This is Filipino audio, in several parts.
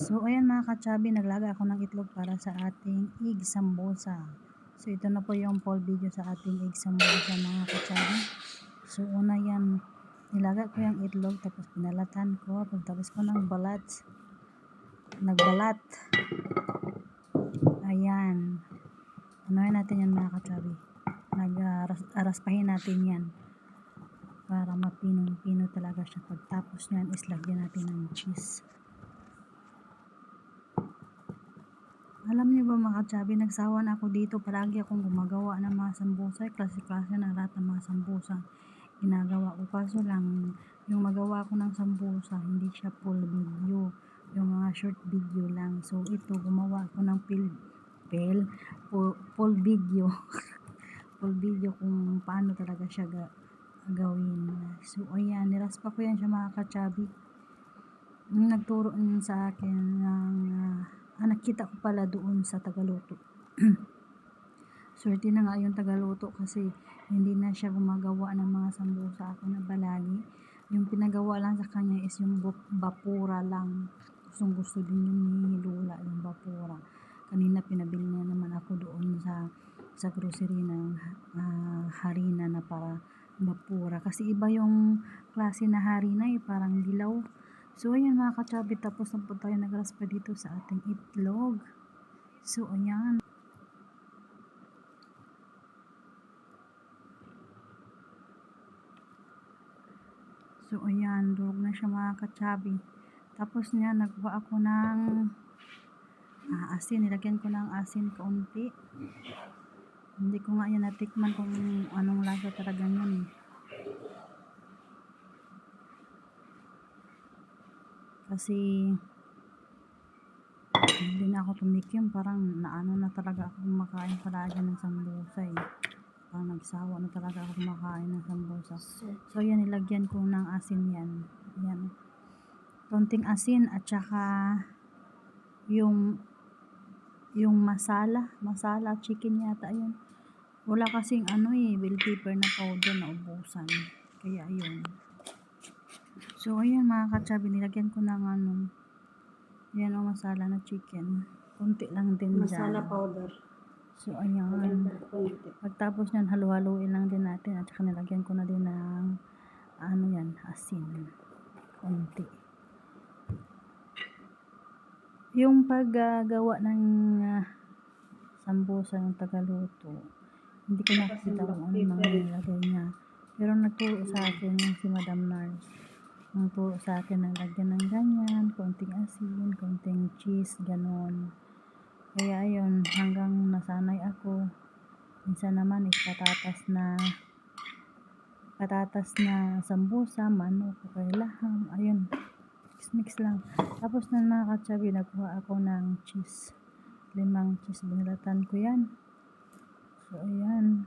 So ayan mga kachabi, naglaga ako ng itlog para sa ating egg sambosa. So ito na po yung full video sa ating egg sambosa mga kachabi. So una yan, nilaga ko yung itlog tapos pinalatan ko. Pagtapos ko ng balat, nagbalat. Ayan. Anuhin natin yan mga kachabi. Araspahin natin yan para mapinong-pino talaga siya. Pagtapos nyan is lagyan natin ng cheese. Alam niyo ba mga kachabi, nagsawa na ako dito. Palagi akong gumagawa ng mga sambusa. Klase-klase na lahat ng mga sambusa ginagawa ko. Kaso lang, yung magawa ko ng sambusa, hindi siya full video. Yung mga short video lang. So ito, gumawa ako ng full video. Full video kung paano talaga siya gawin. So ayan, niraspa ko yan siya mga kachabi. Nagturo sa akin ng nakita ko pala doon sa tagaluto. Swerte na nga yung tagaluto kasi hindi na siya gumagawa ng mga sambusa ako na balagi. Yung pinagawa lang sa kanya is yung bapura lang. Gustong gusto din yung ni Lola, yung bapura. Kanina pinabili na naman ako doon sa grocery ng harina na para bapura. Kasi iba yung klase na harina parang dilaw. So ayan mga kachabi, tapos na po tayo nagraspa dito sa ating itlog. So ayan. So ayan, durog na siya mga kachabi. Tapos niya nagwa ako ng asin, nilagyan ko ng asin kaunti. Hindi ko nga yan natikman kung anong lasa talaga yun. Kasi hindi na ako tumikim, parang naano na talaga ako kumakain palagi ng sambusa parang nagsawa na talaga ako kumakain ng sambusa. So yan, nilagyan ko ng asin yan. Yan. Konting asin at saka yung masala chicken yata yun. Wala kasing bell pepper na powder na ubusan. Kaya ayun. So ayan mga kachabi, nilagyan ko ng yan o masala na chicken. Kunti lang din masala dyan. powder. So ayan. Pagtapos nyan, halu-haluin lang din natin. At saka nilagyan ko na din ng asin. Kunti. Yung paggagawa ng sambusa ng tagaluto, hindi ko nakita kung ano mga nilagay niya. Pero nagturo sa akin yung si Madam Nars. Nagturo sa akin na lagyan ng ganyan, konting asin, konting cheese, ganon. Kaya ayun, hanggang nasanay ako. Minsan naman is patatas na sambusa, manok, kay laham. Ayun, mix lang. Tapos na mga kachabi, nagkuha ako ng cheese. 5 cheese, binalatan ko yan. So ayan.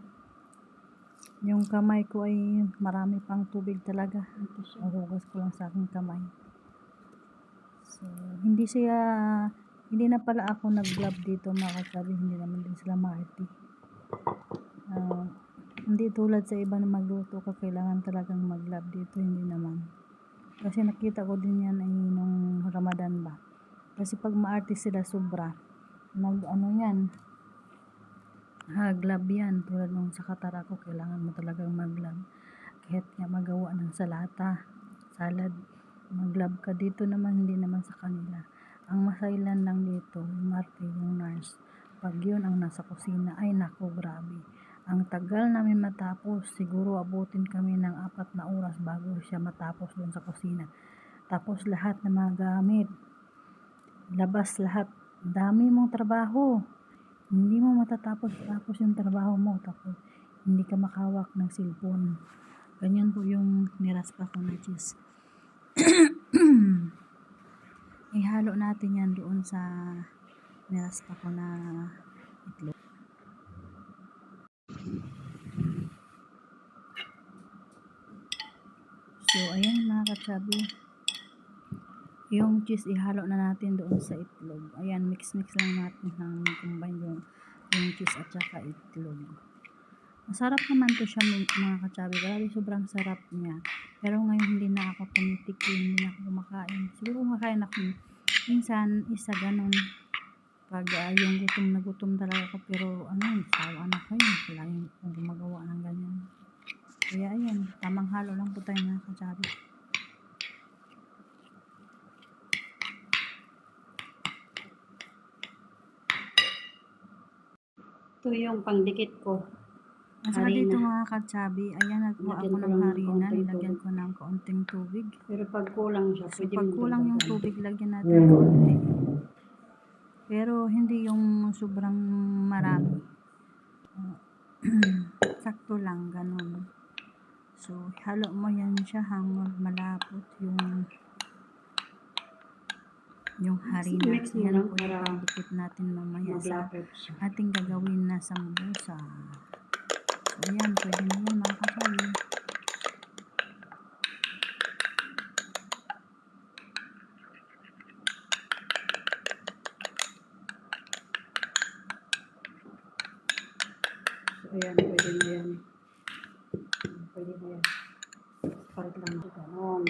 Yung kamay ko ay marami pang tubig talaga. Nahugas ko lang sa aking kamay. So, hindi na pala ako nag-glove dito mga kachabi. Hindi naman din sila maarte. Hindi tulad sa iba na magluto ka, kailangan talagang mag-glove dito. Hindi naman. Kasi nakita ko din yan ay nung Ramadan ba. Kasi pag maarte sila sobra, glove yan. Tulad nung sa Qatar ako, kailangan mo talagang mag-glove. Kahit nga magawa ng salad, mag-glove ka. Dito naman, hindi naman sa kanila. Ang masailan lang dito, yung Marte, yung nurse. Pag yun ang nasa kusina, ay nako, grabe. Ang tagal namin matapos, siguro abutin kami ng 4 na oras bago siya matapos dun sa kusina. Tapos lahat ng mga gamit, labas lahat. Dami mong trabaho. Hindi mo matatapos yung trabaho mo. Tapos hindi ka makawak ng cellphone. Ganyan po yung niraspa ko na cheese. Ihalo natin yan doon sa niraspa ko na itlog. So ayan mga kachabi, yung cheese ihalo na natin doon sa itlog. Ayan, mix lang natin ng combine yung cheese at saka itlog. Masarap naman to siya mga kachabi. Grabe, sobrang sarap niya. Pero ngayon hindi na ako tumitikim, hindi na ako kumakain. Siguro kumakain ako Minsan, isa ganun. Pag yung gutom na gutom talaga ako, pero sawa na ko yun. Palaging akong gumagawa ng ganyan. Kaya ayan, tamang halo lang po tayo mga kachabi. Ito yung pangdikit ko. At saka dito mga kachabi, ayan, nagkuha ako ng harina, nilagyan ko ng kaunting tubig. Pero pag kulang siya, so pag kulang yung tubig, lagyan natin kaunti. Pero hindi yung sobrang marami. Sakto lang, ganun. So, halo mo yan siya hanggang malapot yung harina. Yan po yung pagdikit natin mamaya sa ating gagawin na sambusa. So, ayan, pwede na yan mga kachabi. So, ayan, pwede na yan. Pwede na yan. Parit lang ako. Ganon.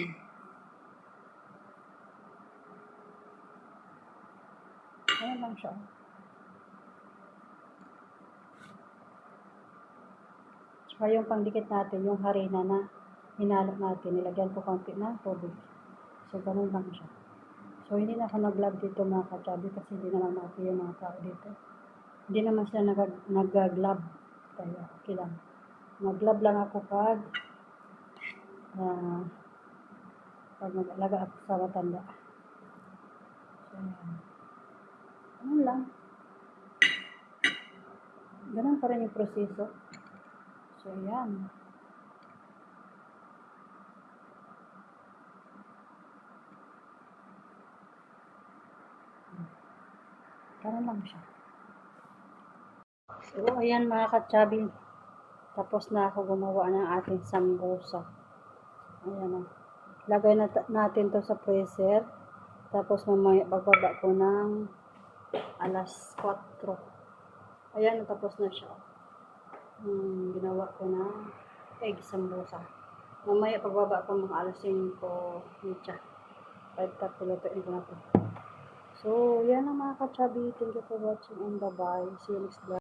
Ayan lang siya. Saka yung pangdikit natin, yung harina na hinalo natin, nilagyan ko konti na tubig. So, ganun lang siya. So, hindi na ako nag-vlog dito mga kachabi kasi hindi naman natin yung mga tao dito. Hindi naman sila nag-vlog. Kaya, okay lang. Mag-vlog lang ako pag mag-alaga ako sa matanda. So, ayan. Ganun lang. Ganun pa rin yung proseso. So, ayan. Ganun lang siya. So, ayan mga kachabi. Tapos na ako gumawa ng ating sambusa. Ayan o. Lagay natin to sa freezer. Tapos mamaya pagbaba ko ng alas 4. Ayan, tapos na siya. Ginawa ko ng egg sambusa. Mamaya pagbaba ko mga alas 5. 5:30 lutuin ko na to. So, yan ang mga kachabi. Thank you for watching and bye-bye. See you next vlog.